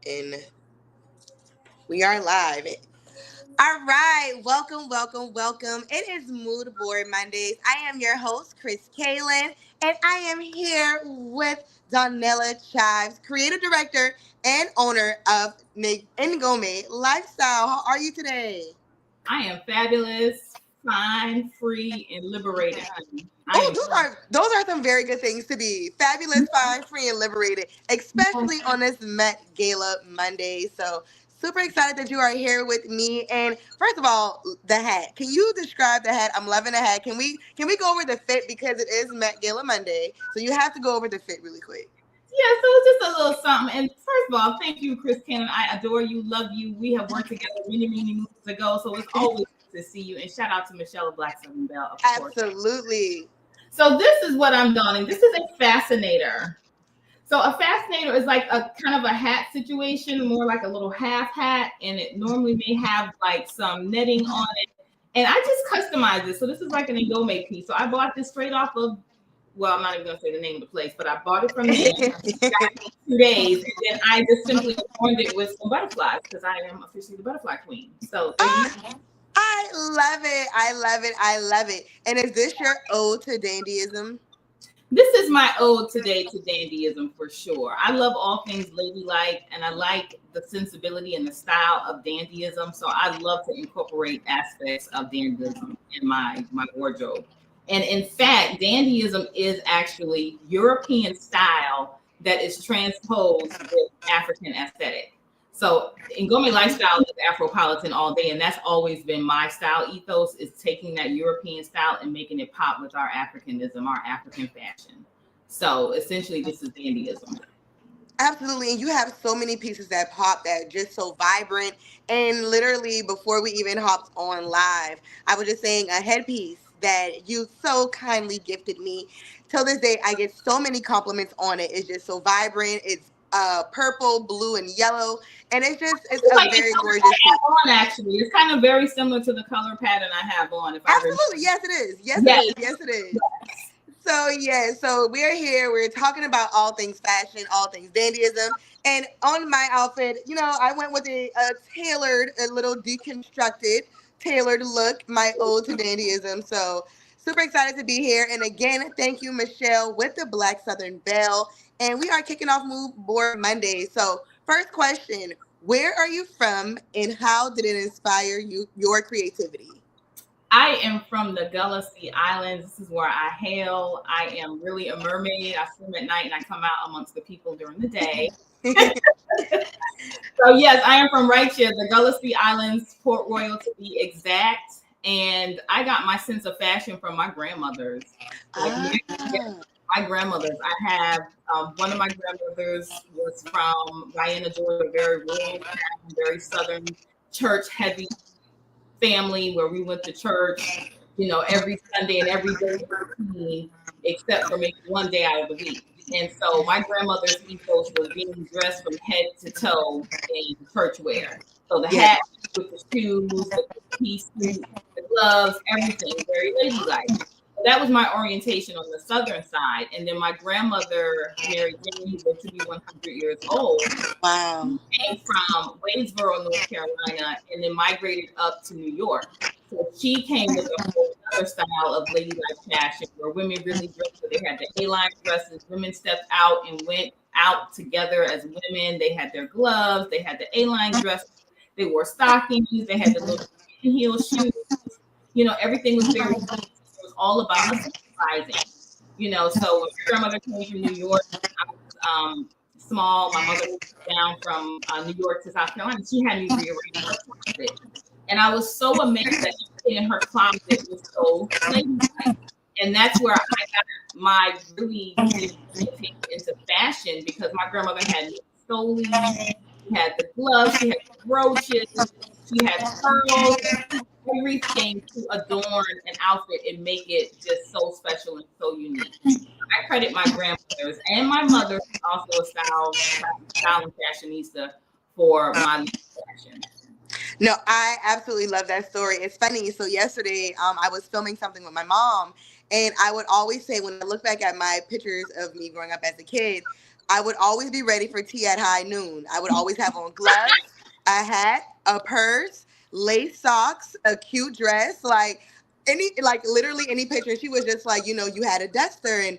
And we are live. All right. Welcome, welcome, welcome. It is Moodboard Mondays. I am your host, Chris Kalen, and I am here with Donellia Chives, creative director and owner of Ngome Lifestyle. How are you today? I am fabulous, fine, free, and liberated, honey. I Oh, am those are some very good things to be. Fabulous, fine, free, and liberated, especially on this Met Gala Monday. So super excited that you are here with me. And first of all, the hat. Can you describe the hat? I'm loving the hat. Can we go over the fit because it is Met Gala Monday? So you have to go over the fit really quick. yeah, so it's just a little something. And first of all, thank you, Chris Cannon. I adore you, love you. We have worked together many, many moons ago, so it's always good to see you. And shout out to Michelle of Black Southern Belle, of course. Absolutely. So this is what I'm donning. This is a fascinator. So a fascinator is like a kind of a hat situation, more like a little half hat, and it normally may have like some netting on it. And I just customized it. So this is like an Ngome piece. So I bought this straight off of, well, I'm not even gonna say the name of the place, but I bought it from them. Got it in 2 days, and then I just simply adorned it with some butterflies because I am officially the butterfly queen. So there you go. I love it. I love it. I love it. And is this your ode to dandyism? This is my ode today to dandyism for sure. I love all things ladylike, and I like the sensibility and the style of dandyism. So I love to incorporate aspects of dandyism in my wardrobe. And in fact, dandyism is actually European style that is transposed with African aesthetic. So Ngome lifestyle is Afropolitan all day, and that's always been my style ethos, is taking that European style and making it pop with our Africanism, our African fashion. So essentially, this is dandyism. Absolutely. And you have so many pieces that pop that are just so vibrant. And literally, before we even hopped on live, I was just saying a headpiece that you so kindly gifted me. Till this day, I get so many compliments on it. It's just so vibrant. It's purple, blue, and yellow. And it's It's a like the very color gorgeous I piece. have on, actually. It's kind of very similar to the color pattern I have on, if I remember. Absolutely. Yes, it is. Yes, it Yes. is. Yes, it is. So yeah, so we're here. We're talking about all things fashion, all things dandyism, and on my outfit, I went with a tailored, a little deconstructed, tailored look. My ode to dandyism. So super excited to be here. And again, thank you, Michelle, with the Black Southern Belle. And we are kicking off Move Board Monday. So first question: where are you from, and how did it inspire your creativity? I am from the Gullah Sea Islands. This is where I hail. I am really a mermaid. I swim at night and I come out amongst the people during the day. So yes, I am from right here, the Gullah Sea Islands, Port Royal to be exact. And I got my sense of fashion from my grandmothers. Like Ah. my grandmothers. I have one of my grandmothers was from Guyana, Georgia, very rural town, very southern, church heavy family where we went to church, every Sunday and every day routine, except for maybe one day out of the week. And so my grandmother's ethos was being dressed from head to toe in church wear. So the Yes. hat with the shoes, the piece suit, the gloves, everything very ladylike. So that was my orientation on the southern side. And then my grandmother, Mary Jane, who lived to be 100 years old, Wow. came from Waynesboro, North Carolina, and then migrated up to New York. So she came with a whole other style of ladylike fashion where women really dressed. So they had the A-line dresses. Women stepped out and went out together as women. They had their gloves. They had the A-line dresses. They wore stockings. They had the little heel shoes. Everything was very, it was all about us rising. So when my grandmother came from New York, I was small. My mother moved down from New York to South Carolina. She had me rearrange her closet. And I was so amazed that everything in her closet was so ladylike. And that's where I got my really deep into fashion because my grandmother had stole, she had the gloves, she had the brooches, she had pearls, everything to adorn an outfit and make it just so special and so unique. I credit my grandmothers and my mother, also a style and fashionista, for my fashion. No, I absolutely love that story. It's funny. So yesterday, I was filming something with my mom, and I would always say when I look back at my pictures of me growing up as a kid, I would always be ready for tea at high noon. I would always have on gloves, a hat, a purse, lace socks, a cute dress, like literally any picture. She was just like, you had a duster, and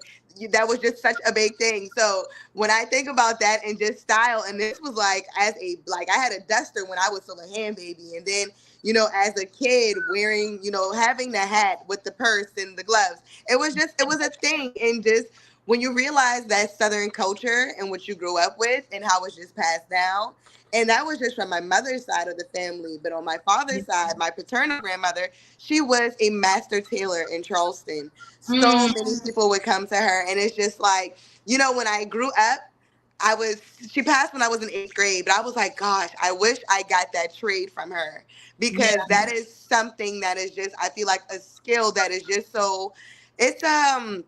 that was just such a big thing. So when I think about that and just style, and this was like I had a duster when I was still a hand baby, and then as a kid wearing, having the hat with the purse and the gloves, it was a thing. And just when you realize that Southern culture and what you grew up with and how it's just passed down. And that was just from my mother's side of the family. But on my father's side, my paternal grandmother, she was a master tailor in Charleston. So Mm, many people would come to her. And it's just like, when I grew up, she passed when I was in 8th grade, but I was like, gosh, I wish I got that trade from her, yeah, because that is something that is just, I feel like a skill that is just so, it's, I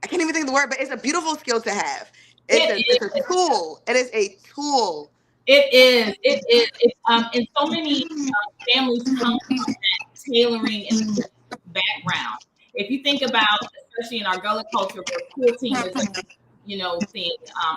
can't even think of the word, but it's a beautiful skill to have. It's it a it's is. a tool. It is a tool. It is. It is. And so many families come from that tailoring and background. If you think about, especially in our Gullah culture, where quilting is a thing.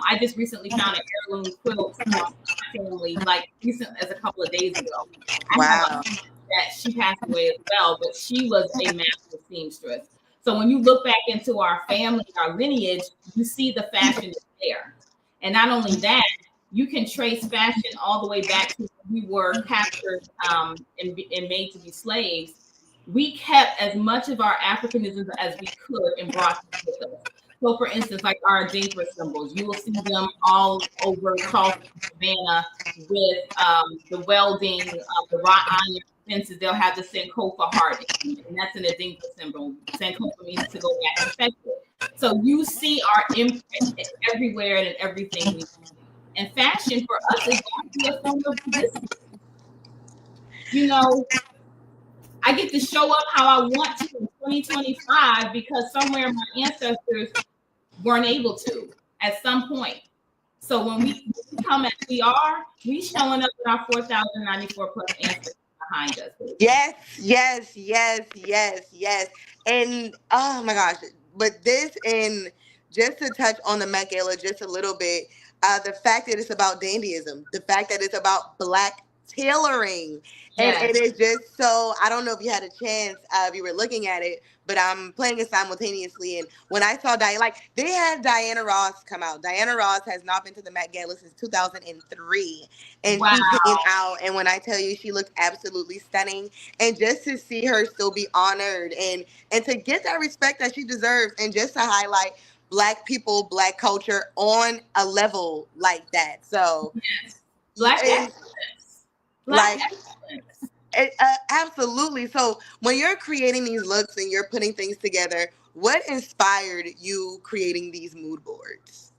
I just recently found an heirloom quilt from my family, like recent as a couple of days ago. I have a Wow. that she passed away as well, but she was a master seamstress. So when you look back into our family, our lineage, you see the fashion is there. And not only that, you can trace fashion all the way back to when we were captured and made to be slaves. We kept as much of our Africanism as we could and brought them with us. So, for instance, like our Dinka symbols, you will see them all over Charleston, Savannah, with the welding, the wrought iron fences. They'll have the Sankofa heart, and that's an Adinka symbol. Sankofa means to go back and fetch it. So you see our imprint everywhere and in everything we do. And fashion for us is actually a form of resistance. I get to show up how I want to in 2025 because somewhere my ancestors weren't able to at some point. So when we come as we are, we showing up with our 4,094 plus ancestors behind us. Yes, yes, yes, yes, yes. And oh my gosh, but this, and just to touch on the Met Gala just a little bit, the fact that it's about dandyism, the fact that it's about Black tailoring, and it Yes. is just so. I don't know if you had a chance, if you were looking at it, but I'm playing it simultaneously. And when I saw Diana, like they had Diana Ross come out. Diana Ross has not been to the Met Gala since 2003, and Wow. she came out, and when I tell you, she looked absolutely stunning. And just to see her still be honored, and to get that respect that she deserves, and just to highlight Black people, Black culture on a level like that. So, Yes. Black and excellence. Black like excellence. absolutely. So when you're creating these looks and you're putting things together, what inspired you creating these mood boards?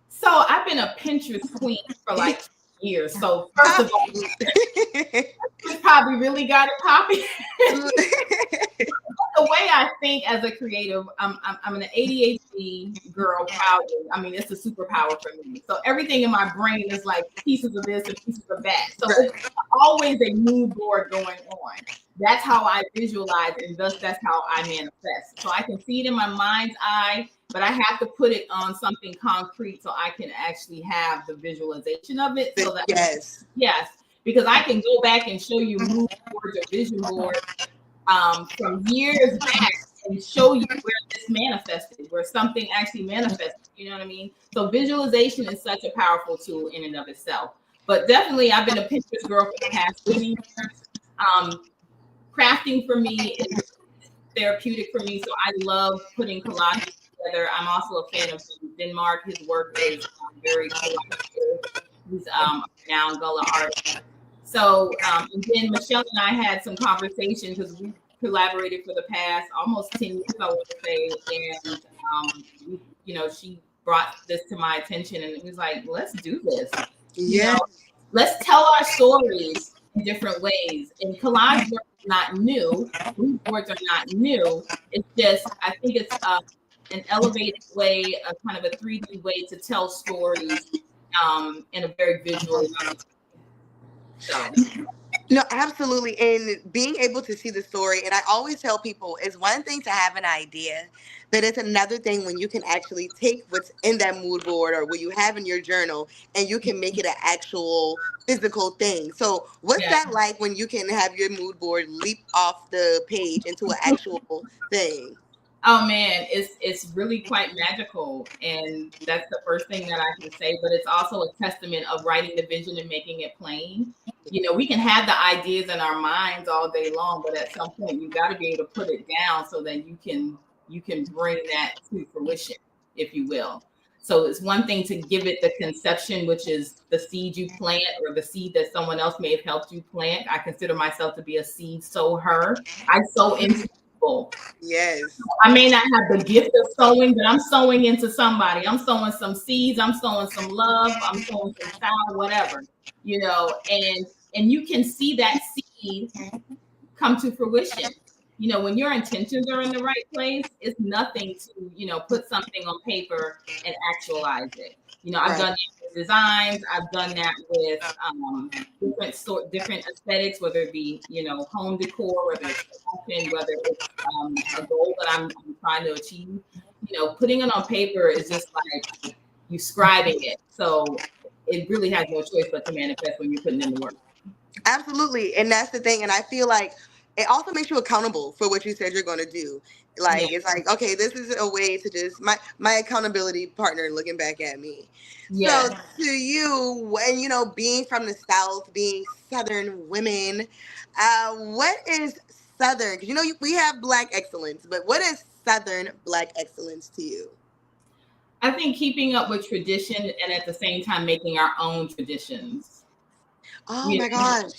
So I've been a Pinterest queen for like years. So first of all, it's probably really got it popping. The way I think as a creative, I'm an ADHD girl proudly. I mean, it's a superpower for me. So everything in my brain is like pieces of this and pieces of that. So Right. it's always a mood board going on. That's how I visualize, and thus that's how I manifest. So I can see it in my mind's eye, but I have to put it on something concrete so I can actually have the visualization of it. So that Yes. yes, because I can go back and show you mood boards or vision boards from years back and show you where this manifested, where something actually manifested. You know what I mean? So visualization is such a powerful tool in and of itself. But definitely, I've been a Pinterest girl for the past 20 years. Crafting for me is therapeutic for me, so I love putting collages together. I'm also a fan of Denmark. His work is very collaborative. He's a renowned Gullah artist. So, and then Michelle and I had some conversations because we collaborated for the past almost 10 years, I would say. And, she brought this to my attention and it was like, let's do this. Yeah. Let's tell our stories in different ways. And collage work is not new. Mood boards are not new. It's just, I think it's an elevated way, a kind of a 3D way to tell stories in a very visual way. So No, absolutely. And being able to see the story, and I always tell people, it's one thing to have an idea, but it's another thing when you can actually take what's in that mood board or what you have in your journal and you can make it an actual physical thing. So, what's Yeah. that like when you can have your mood board leap off the page into an actual thing? Oh man, it's really quite magical, and that's the first thing that I can say. But it's also a testament of writing the vision and making it plain. You know, we can have the ideas in our minds all day long, but at some point you got to be able to put it down so that you can bring that to fruition, if you will. So it's one thing to give it the conception, which is the seed you plant or the seed that someone else may have helped you plant. I consider myself to be a seed sower. I sow into people. Yes. I may not have the gift of sowing, but I'm sowing into somebody. I'm sowing some seeds. I'm sowing some love. I'm sowing some style, whatever, and you can see that seed come to fruition. You know, when your intentions are in the right place, it's nothing to, put something on paper and actualize it. I've Right. done that with designs. I've done that with different aesthetics, whether it be, home decor, whether it's fashion, whether it's a goal that I'm trying to achieve. Putting it on paper is just like you scribing it. So it really has no choice but to manifest when you're putting in the work. Absolutely. And that's the thing. And I feel like it also makes you accountable for what you said you're going to do. Yeah. Like, it's like, okay, this is a way to just, my accountability partner looking back at me. So Yes. to you, when, being from the South, being Southern women, what is Southern? Because, we have Black excellence, but what is Southern Black excellence to you? I think keeping up with tradition and at the same time making our own traditions. Oh You my gosh.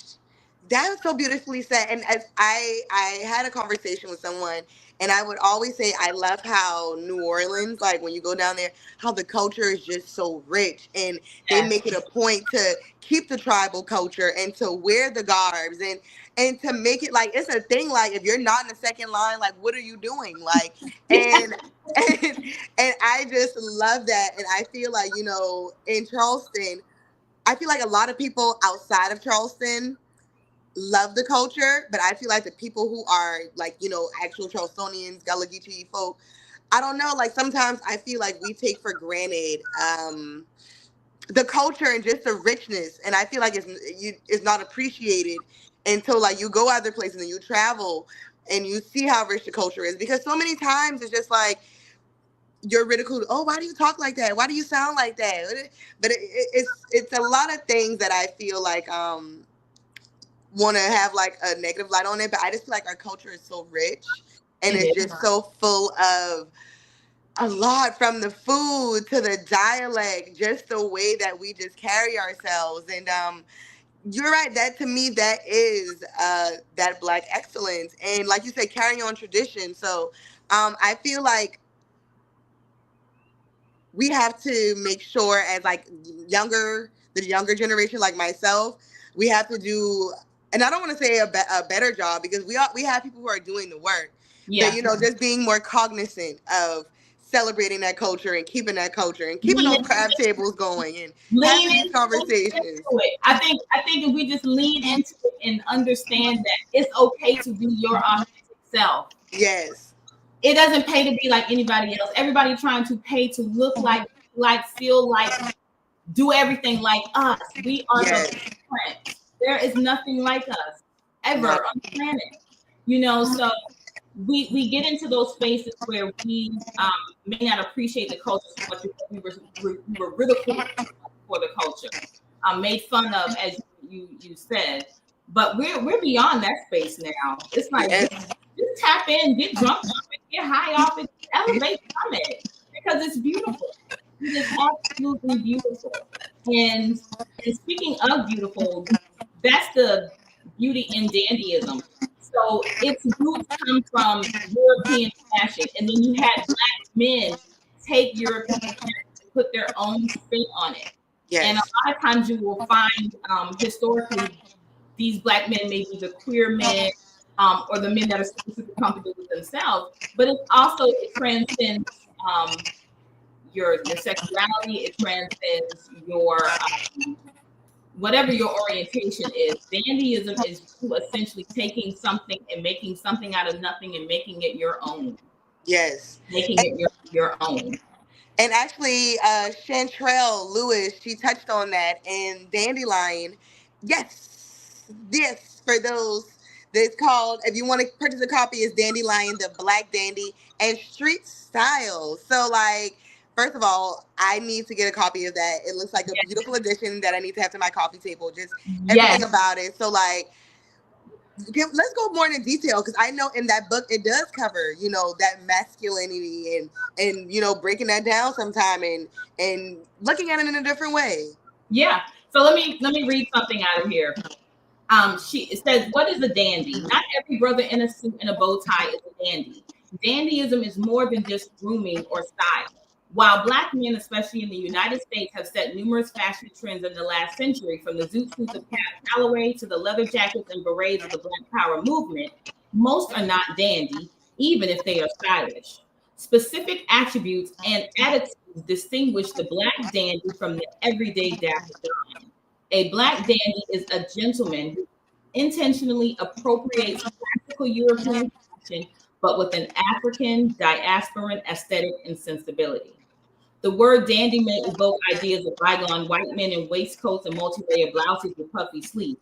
That was so beautifully said. And as I had a conversation with someone and I would always say I love how New Orleans, like when you go down there, how the culture is just so rich and they Yes. make it a point to keep the tribal culture and to wear the garbs and to make it like it's a thing like if you're not in the second line, like what are you doing? Like and and I just love that. And I feel like, in Charleston, I feel like a lot of people outside of Charleston love the culture, but I feel like the people who are like, actual Charlestonians, Gullah Geechee folk, I don't know, like sometimes I feel like we take for granted the culture and just the richness, and I feel like it's not appreciated until like you go other places and you travel and you see how rich the culture is because so many times it's just like you're ridiculed. Oh, why do you talk like that? Why do you sound like that? But it's a lot of things that I feel like want to have like a negative light on it. But I just feel like our culture is so rich and It it's is. just so full of a lot from the food to the dialect, just the way that we just carry ourselves. And you're right. That to me, that is that Black excellence, and like you said, carrying on tradition. So I feel like we have to make sure as like the younger generation like myself, we have to do, and I don't want to say a better job because we have people who are doing the work, but Yeah. just being more cognizant of celebrating that culture and keeping that culture and keeping Lean those in, crab tables going and lean having these into conversations. it. I think if we just lean into it and understand that it's okay to be your authentic self. Yes. It doesn't pay to be like anybody else. Everybody trying to pay to look like, feel like, do everything like us. We are the Yes. blueprint. There is nothing like us Right. ever on the planet. So we get into those spaces where we may not appreciate the culture so much because we were ridiculed for the culture, made fun of, as you said. But we're beyond that space now. It's like Yes. just tap in, get drunk off it, get high off it, elevate from it because it's beautiful. It is absolutely beautiful. And speaking of beautiful, that's the beauty in dandyism. So its roots come from European fashion, and then you had Black men take European fashion and put their own spin on it. And a Yes. lot of times you will find historically these Black men may be the queer men or the men that are super, super comfortable with themselves, but it transcends your sexuality, it transcends whatever your orientation is, dandyism is you essentially taking something and making something out of nothing and making it your own. Yes. Making it your own. And actually, Chantrell Lewis, she touched on that in Dandelion. Yes, yes, for those that's called, if you want to purchase a copy, it's Dandelion, the Black Dandy, and Street Style. So, like, first of all, I need to get a copy of that. It looks like a beautiful edition that I need to have to my coffee table, just everything Yes. about it. So, like, let's go more into detail, because I know in that book it does cover, you know, that masculinity and you know, breaking that down sometime and looking at it in a different way. Yeah. So let me read something out of here. It says, "What is a dandy? Not every brother in a suit and a bow tie is a dandy. Dandyism is more than just grooming or style. While Black men, especially in the United States, have set numerous fashion trends in the last century, from the zoot suits of Cab Calloway to the leather jackets and berets of the Black Power movement, most are not dandy, even if they are stylish. Specific attributes and attitudes distinguish the Black dandy from the everyday dapper Dan. A Black dandy is a gentleman who intentionally appropriates classical European fashion, but with an African diasporan aesthetic and sensibility. The word dandy may evoke ideas of bygone white men in waistcoats and multi-layered blouses with puffy sleeves.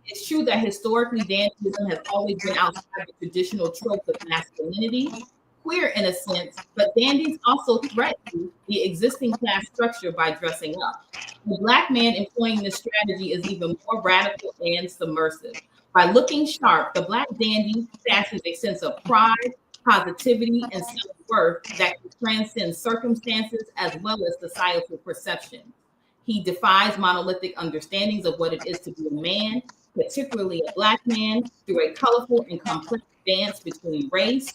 It's true that historically dandyism has always been outside the traditional tropes of masculinity, queer in a sense, but dandies also threaten the existing class structure by dressing up. The Black man employing this strategy is even more radical and submersive. By looking sharp, the Black dandy fashions a sense of pride, positivity, and self-worth that can transcend circumstances as well as societal perception. He defies monolithic understandings of what it is to be a man, particularly a Black man, through a colorful and complex dance between race,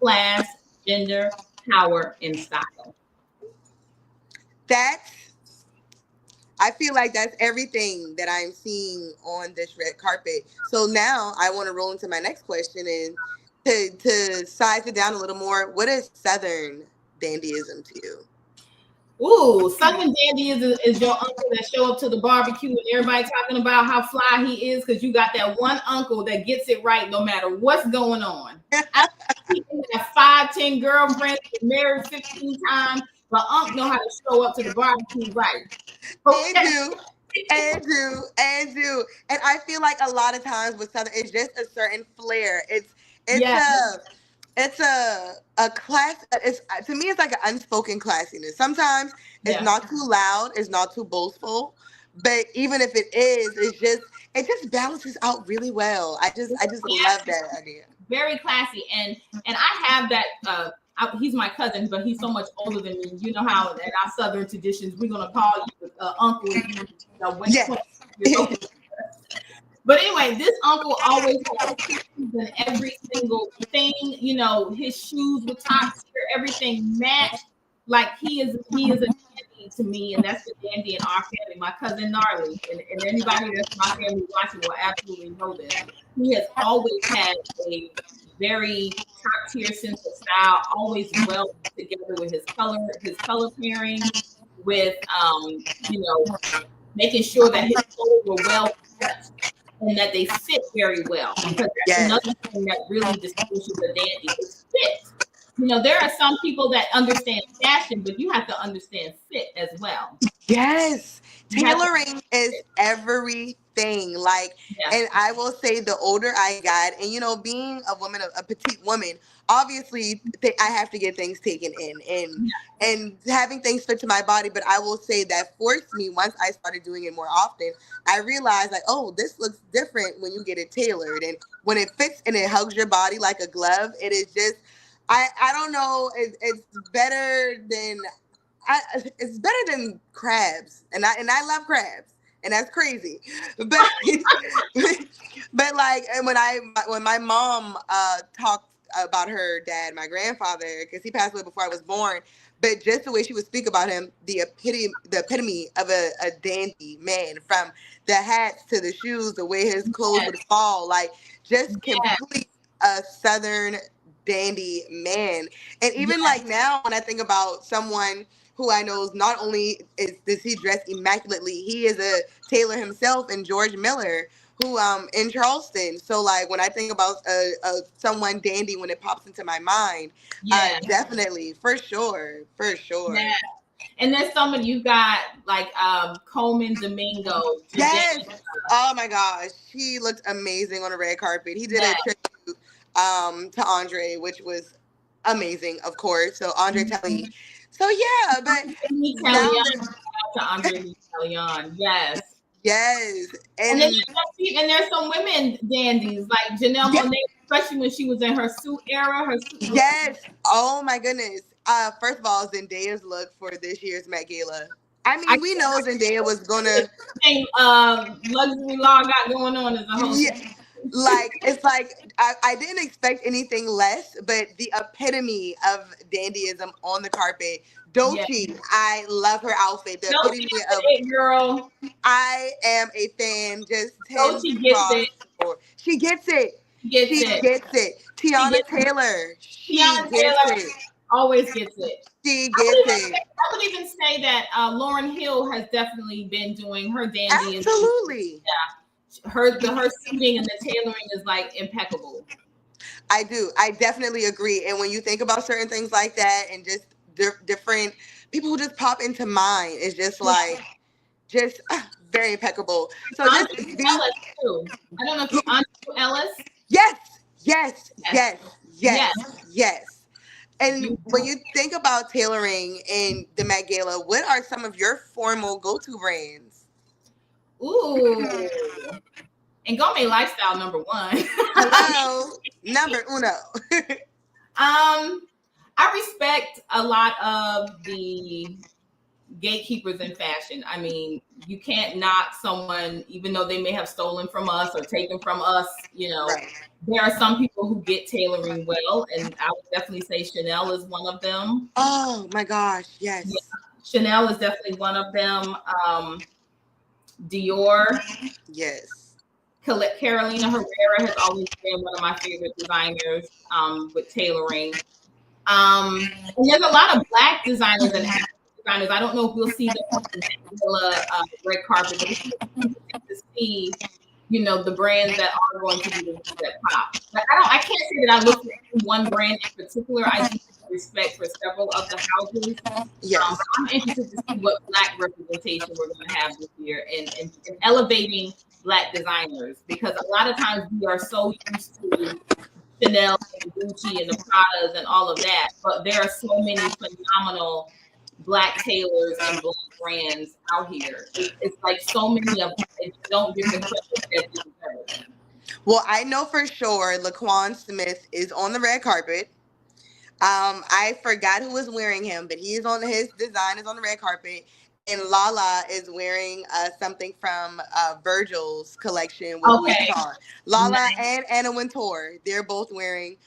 class, gender, power, and style. That's, I feel like that's everything that I'm seeing on this red carpet. So now I want to roll into my next question, and to size it down a little more, what is Southern dandyism to you? Ooh, Southern dandy is your uncle that show up to the barbecue and everybody talking about how fly he is because you got that one uncle that gets it right no matter what's going on. I people have 5, 10 girlfriends, married 15 times, but Unc know how to show up to the barbecue right. And do, and I feel like a lot of times with Southern, it's just a certain flair. It's Yeah, it's a class. It's, to me, it's like an unspoken classiness. Sometimes it's yeah. not too loud, it's not too boastful, but even if it is, it just balances out really well. I just love that idea. Very classy, and I have that. He's my cousin, but he's so much older than me. You know how in our Southern traditions we're gonna call you uncle if you know when Yeah. 20 years old. But anyway, this uncle always had pictures in every single thing. You know, his shoes with tops here, everything matched. Like he is a dandy to me, and that's the dandy in our family. My cousin Gnarly, and anybody that's my family watching will absolutely know this. He has always had a very top tier sense of style, always well put together with his color pairing, with you know, making sure that his clothes were well cut and that they fit very well. Because that's Yes. another thing that really distinguishes a dandy is fit. You know, there are some people that understand fashion, but you have to understand fit as well. Yes. You have to, Tailoring is everything. Like, yeah, and I will say the older I got, and you know, being a woman, a petite woman, obviously I have to get things taken in and having things fit to my body. But I will say that forced me, once I started doing it more often, I realized like, oh, this looks different when you get it tailored. And when it fits and it hugs your body like a glove, it is just, I don't know, it's better than it's better than crabs, and I love crabs, and that's crazy. But but like, and when my mom talked about her dad, my grandfather, because he passed away before I was born. But just the way she would speak about him, the epitome of a dandy man, from the hats to the shoes, the way his clothes yes, would fall, like just yes, complete a southern dandy man. And even yes, like now, when I think about someone who I know is not only does he dress immaculately, he is a tailor himself, and George Miller, who in Charleston. So like when I think about someone dandy, when it pops into my mind, Yeah. definitely, for sure, for sure. Yeah. And then some of you got like Coleman Domingo. Yes. Oh my gosh, he looked amazing on the red carpet. He did a tribute to Andre, which was amazing, of course. So Andre Telly. So yeah, but now that to Andre Leon, yes. Yes. And then there's some women dandies like Janelle Monáe, especially when she was in her suit era. Her suit yes. Oh my goodness. First of all, Zendaya's look for this year's Met Gala. I mean, we know Zendaya was gonna luxury law got going on as a whole. Yeah. Like it's like I didn't expect anything less, but the epitome of dandyism on the carpet. Doechii, I love her outfit. The epitome of it, girl. I am a fan. Just 10 Doechii gets it. She gets it. She gets it. Tiana Taylor. She gets it. Always gets it. She gets it. I would even say that Lauryn Hill has definitely been doing her dandy. Absolutely. Yeah. Her suiting and the tailoring is like impeccable. I do. I definitely agree. And when you think about certain things like that and just different people who just pop into mind, it's just like very impeccable. So Ellis too. I don't know if you Andre Ellis. Yes. And when you think about tailoring in the Met Gala, what are some of your formal go-to brands? Ooh. And Gourmet Lifestyle number 1. Hello, number uno. I respect a lot of the gatekeepers in fashion. I mean, you can't knock someone, even though they may have stolen from us or taken from us, you know. Right. There are some people who get tailoring well, and I would definitely say Chanel is one of them. Oh my gosh, yes. Yeah, Chanel is definitely one of them. Dior. Yes. Carolina Herrera has always been one of my favorite designers with tailoring. And there's a lot of Black designers and African designers. I don't know if we'll see them on the red carpet, but to see, you know, the brands that are going to be the ones that pop. But I can't say that I look for one brand in particular. I do respect for several of the houses. Yes. I'm interested to see what Black representation we're going to have this year and elevating Black designers, because a lot of times we are so used to Chanel and Gucci and the Pradas and all of that, but there are so many phenomenal Black tailors and Black brands out here. It's like so many of them that don't give the credit that they deserve. Well, I know for sure Laquan Smith is on the red carpet. I forgot who was wearing him, but his design is on the red carpet. And Lala is wearing something from Virgil's collection with Louis Vuitton. Lala and Anna Wintour, they're both wearing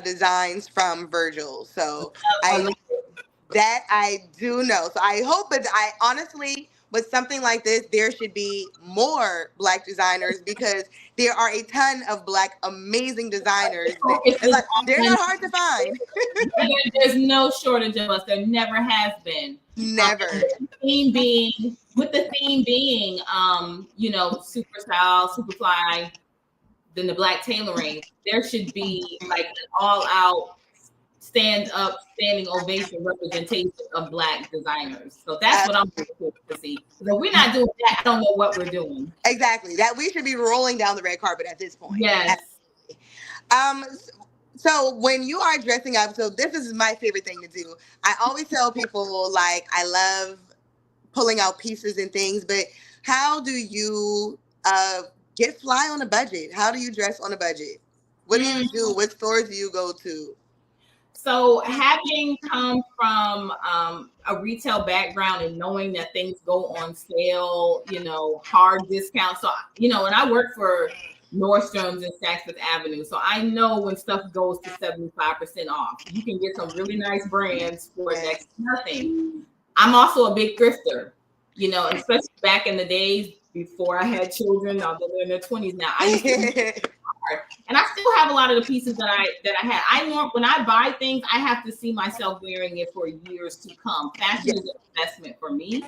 designs from Virgil. So I do know. So I hope, but I honestly, with something like this, there should be more Black designers, because there are a ton of Black amazing desinners. It's like they're not hard to find. There's no shortage of us. There never has been. Never. The theme being, you know, super style, super fly, then the Black tailoring. There should be like an all-out standing ovation representation of Black designers. So that's what I'm looking to see. So if we're not doing that, I don't know what we're doing. Exactly. That we should be rolling down the red carpet at this point. Yes. So when you are dressing up, so this is my favorite thing to do. I always tell people, like, I love pulling out pieces and things, but how do you get fly on a budget? How do you dress on a budget? What do you do? What stores do you go to? So having come from a retail background and knowing that things go on sale, you know, hard discounts. So, you know, and I work for Nordstrom's and Saks Fifth Avenue. So I know when stuff goes to 75% off, you can get some really nice brands for next to nothing. I'm also a big thrifter, you know, especially back in the days before I had children, although they're in their 20s now. I hard. And I still have a lot of the pieces that I had. I know when I buy things, I have to see myself wearing it for years to come. Fashion is an investment for me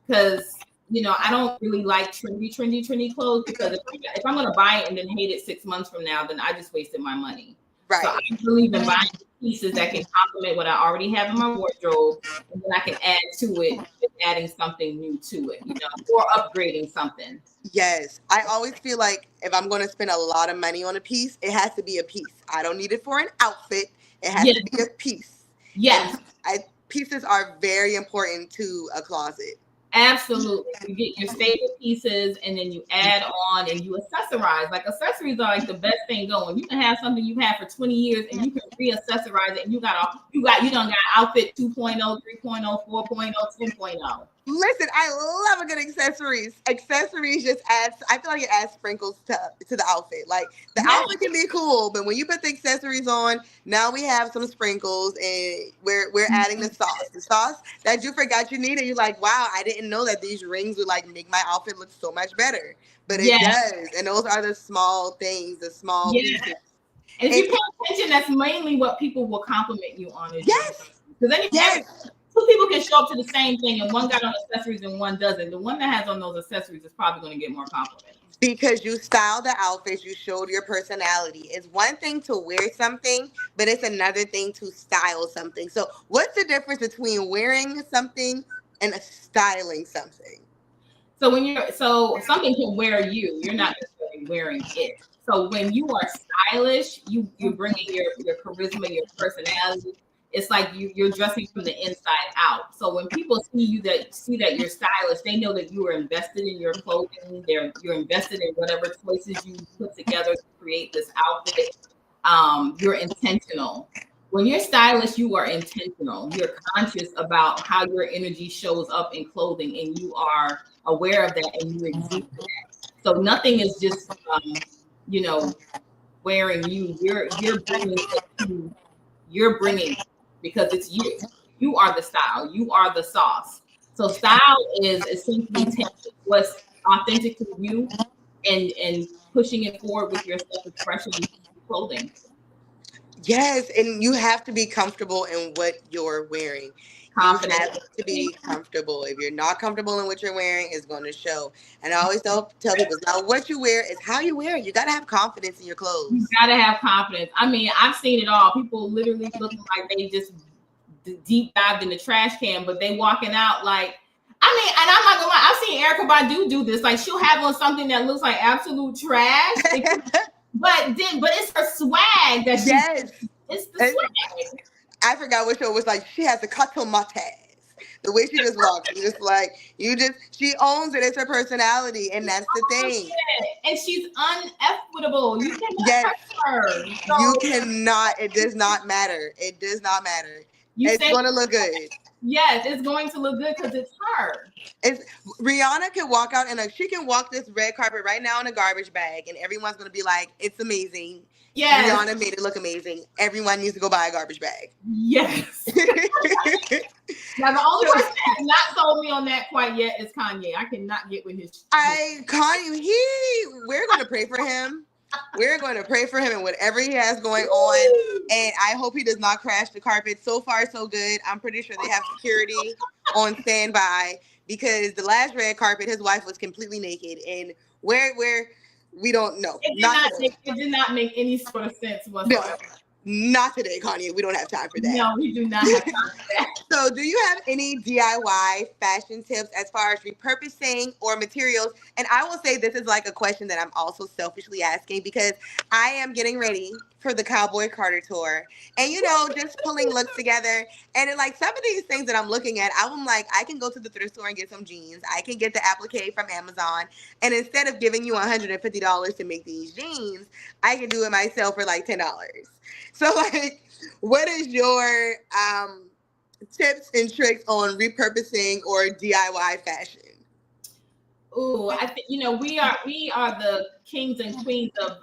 because I don't really like trendy clothes because if I'm going to buy it and then hate it 6 months from now, then I just wasted my money. Right. So I believe in buying pieces that can complement what I already have in my wardrobe, and then I can add to it, adding something new to it, or upgrading something. Yes, I always feel like if I'm going to spend a lot of money on a piece, it has to be a piece. I don't need it for an outfit. It has to be a piece. Yes. And pieces are very important to a closet. Absolutely. You get your staple pieces and then you add on and you accessorize. Like accessories are like the best thing going. You can have something you've had for 20 years and you can re-accessorize it and you done got outfit 2.0, 3.0, 4.0, 10.0. Listen, I love a good accessories. Accessories just adds, I feel like it adds sprinkles to the outfit. Like the outfit can be cool, but when you put the accessories on, now we have some sprinkles and we're adding the sauce. The sauce that you forgot you needed. You're like, wow, I didn't know that these rings would like make my outfit look so much better. But it does. And those are the small things, the small pieces. And if you pay attention, that's mainly what people will compliment you on. Because then two people can show up to the same thing and one got on accessories and one doesn't. The one that has on those accessories is probably going to get more compliments. Because you styled the outfits, you showed your personality. It's one thing to wear something, but it's another thing to style something. So what's the difference between wearing something and styling something? So something can wear you. You're not necessarily wearing it. So when you are stylish, you're bringing your charisma, your personality. It's like you're dressing from the inside out. So when people see that you're stylish, they know that you are invested in your clothing. You're invested in whatever choices you put together to create this outfit. You're intentional. When you're stylish, you are intentional. You're conscious about how your energy shows up in clothing, and you are aware of that, and you exude that. So nothing is just wearing you. You're bringing because it's you. You are the style. You are the sauce. So style is essentially taking what's authentic to you and pushing it forward with your self-expression clothing. Yes, and you have to be comfortable in what you're wearing. Confident. You have to be comfortable. If you're not comfortable in what you're wearing, it's going to show. And I always tell people, now what you wear is how you wear it. You got to have confidence in your clothes. You got to have confidence. I mean, I've seen it all. People literally looking like they just deep dived in the trash can, but they walking out like, I mean, and I'm not gonna lie, I've seen Erykah Badu do this. Like she'll have on something that looks like absolute trash, but it's her swag that it's the swag. I forgot what show it was like. She has the katomates. The way she just walks, just like she owns it. It's her personality, and that's the thing. And she's unequitable. You cannot touch her. So, you cannot. It does not matter. It does not matter. It's going to look good. Yes, it's going to look good because it's her. Rihanna can walk out she can walk this red carpet right now in a garbage bag, and everyone's going to be like, "It's amazing." Yes. Rihanna made it look amazing. Everyone needs to go buy a garbage bag. Yes. Now, the only person that has not sold me on that quite yet is Kanye. I cannot get with his. Kanye, we're going to pray for him. We're going to pray for him and whatever he has going on. And I hope he does not crash the carpet. So far, so good. I'm pretty sure they have security on standby because the last red carpet, his wife was completely naked. And where we don't know. It did not make any sort of sense whatsoever. No, not today, Kanye. We don't have time for that. No, we do not have time for that. So do you have any DIY fashion tips as far as repurposing or materials? And I will say this is like a question that I'm also selfishly asking because I am getting ready for the Cowboy Carter tour. And, just pulling looks together. And like some of these things that I'm looking at, I'm like, I can go to the thrift store and get some jeans. I can get the applique from Amazon. And instead of giving you $150 to make these jeans, I can do it myself for like $10. So like, what is your tips and tricks on repurposing or DIY fashion? Oh, I think we are the kings and queens of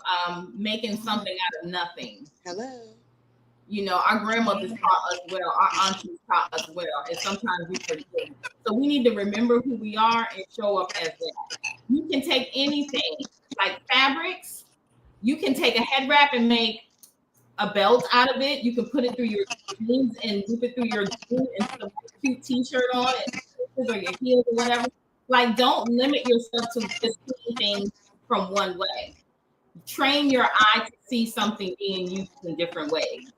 making something out of nothing. Hello. Our grandmothers taught us well, our aunties taught us well, and sometimes we forget. So we need to remember who we are and show up as that. You can take anything, like fabrics. You can take a head wrap and make a belt out of it. You can put it through your jeans and loop it through your jeans and put a cute t-shirt on it, or your heels or whatever. Like, don't limit yourself to just seeing things from one way. Train your eye to see something being used in different ways.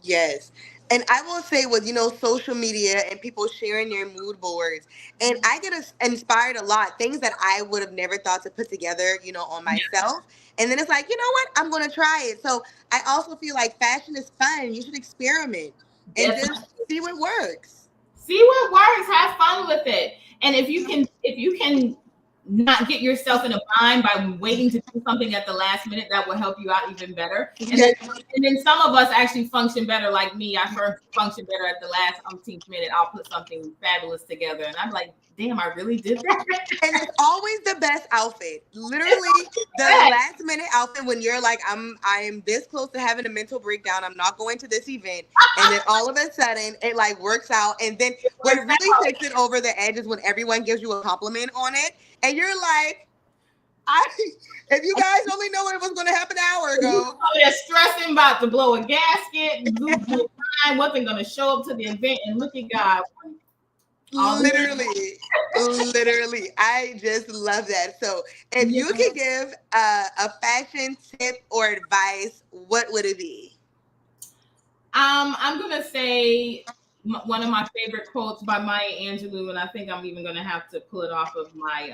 Yes. And I will say with, social media and people sharing their mood boards, and I get inspired a lot, things that I would have never thought to put together, on myself. And then it's like, you know what? I'm going to try it. So I also feel like fashion is fun. You should experiment and Definitely. just see what works. See what works. Have fun with it. And if you can not get yourself in a bind by waiting to do something at the last minute, that will help you out even better. And then some of us actually function better, like me. I function better at the last umpteenth minute. I'll put something fabulous together, and I'm like, damn, I really did that. And it's always the best outfit. Literally, the last minute outfit when you're like, I'm this close to having a mental breakdown. I'm not going to this event, and then all of a sudden it like works out. And then what really takes it over the edge is when everyone gives you a compliment on it, and you're like, if you guys only know it was going to happen an hour ago. They're stressing about to blow a gasket, wasn't going to show up to the event, and look at God. Literally, I just love that. So if you could give a fashion tip or advice, what would it be? I'm gonna say one of my favorite quotes by Maya Angelou, and I think I'm even gonna have to pull it off of my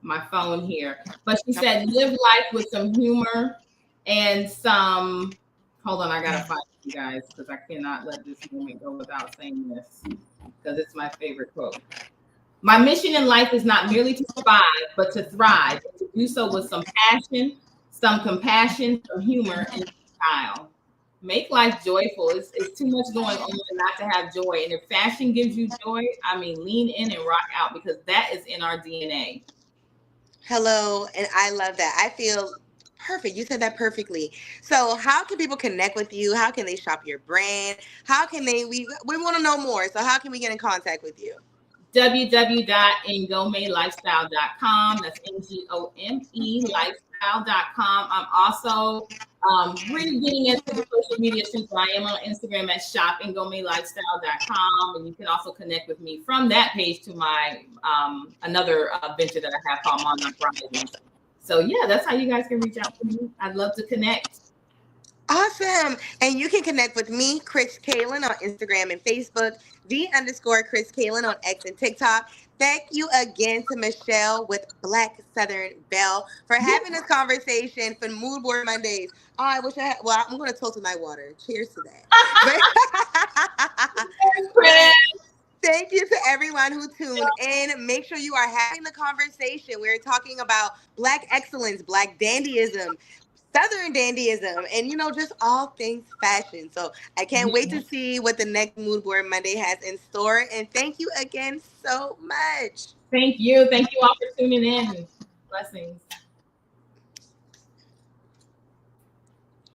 my phone here. But she said, "Live life with some humor and some." Hold on, I gotta find it, you guys, because I cannot let this moment go without saying this, because it's my favorite quote. My mission in life is not merely to survive, but to thrive, and to do so with some passion, some compassion, some humor, and style. Make life joyful. It's too much going on not to have joy. And if fashion gives you joy, I mean, lean in and rock out, because that is in our DNA. Hello, and I love that. I feel perfect. You said that perfectly. So how can people connect with you? How can they shop your brand? How can we want to know more. So how can we get in contact with you? www.ngomelifestyle.com. That's NGOME lifestyle.com. I'm also really getting into the social media since I am on Instagram at shopngomelifestyle.com, and you can also connect with me from that page to my another venture that I have called Mom Not Bride. So yeah, that's how you guys can reach out to me. I'd love to connect. Awesome. And you can connect with me, Chris Kalen, on Instagram and Facebook, _Chris Kalen on X and TikTok. Thank you again to Michelle with Black Southern Belle for having this conversation for Moodboard Mondays. Oh, I wish I had, well, I'm going to toast with my water. Cheers to that. Thank you to everyone who tuned in. Make sure you are having the conversation. We're talking about Black excellence, Black dandyism, Southern dandyism, and just all things fashion. So I can't wait to see what the next Moodboard Monday has in store. And thank you again so much. Thank you. Thank you all for tuning in. Blessings.